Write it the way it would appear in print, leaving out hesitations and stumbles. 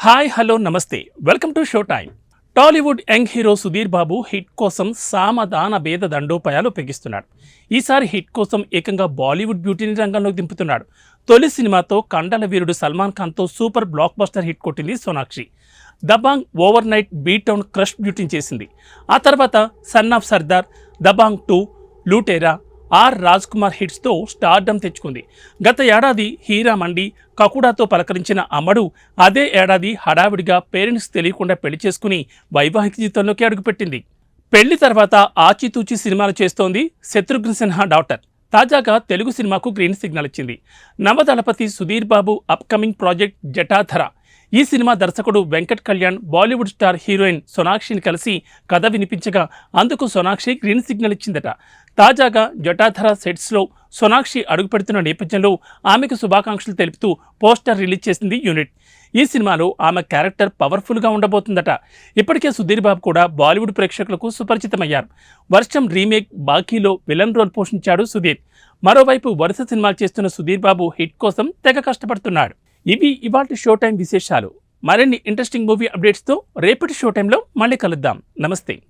Hi hello నమస్తే welcome to show time. Tollywood young hero Sudheer Babu hit కోసం సామధాన భేద దండోపాయాలు ఉపయోగిస్తున్నాడు. ఈసారి హిట్ కోసం ఏకంగా బాలీవుడ్ బ్యూటీని రంగంలోకి దింపుతున్నాడు. తొలి సినిమాతో కండల వీరుడు సల్మాన్ ఖాన్తో సూపర్ బ్లాక్ బస్టర్ హిట్ కొట్టింది సోనాక్షి. Dabangg overnight B town crush బ్యూటీని చేసింది. ఆ తర్వాత Son of Sardaar, Dabangg 2, Lootera, R Rajkumar హిట్స్తో స్టార్డమ్ తెచ్చుకుంది. గత ఏడాది హీరా మండి, కకుడాతో పలకరించిన అమ్మడు అదే ఏడాది హడావిడిగా పేరెంట్స్ తెలియకుండా పెళ్లి చేసుకుని వైవాహిక జీవితంలోకి అడుగుపెట్టింది. పెళ్లి తర్వాత ఆచితూచి సినిమాలు చేస్తోంది శత్రుఘ్న సిన్హా డాటర్. తాజాగా తెలుగు సినిమాకు గ్రీన్ సిగ్నల్ ఇచ్చింది. నవదళపతి సుధీర్ బాబు అప్కమింగ్ ప్రాజెక్ట్ జటాధర. ఈ సినిమా దర్శకుడు వెంకట్ కళ్యాణ్ బాలీవుడ్ స్టార్ హీరోయిన్ సోనాక్షిని కలిసి కథ వినిపించగా అందుకు సోనాక్షి గ్రీన్ సిగ్నల్ ఇచ్చిందట. తాజాగా జటాధర సెట్స్లో సోనాక్షి అడుగుపెడుతున్న నేపథ్యంలో ఆమెకు శుభాకాంక్షలు తెలుపుతూ పోస్టర్ రిలీజ్ చేసింది యూనిట్. ఈ సినిమాలో ఆమె క్యారెక్టర్ పవర్ఫుల్గా ఉండబోతుందట. ఇప్పటికే సుధీర్ బాబు కూడా బాలీవుడ్ ప్రేక్షకులకు సుపరిచితమయ్యారు. వర్షం రీమేక్ బాకీలో విలన్ రోల్ పోషించాడు సుధీర్. మరోవైపు వరుస సినిమాలు చేస్తున్న సుధీర్ బాబు హిట్ కోసం తెగ కష్టపడుతున్నాడు. ఇవి ఇవాల్టి షో టైం విశేషాలు. మరిన్ని ఇంట్రెస్టింగ్ మూవీ అప్డేట్స్తో రేపటి షో టైంలో మళ్ళీ కలుద్దాం. నమస్తే.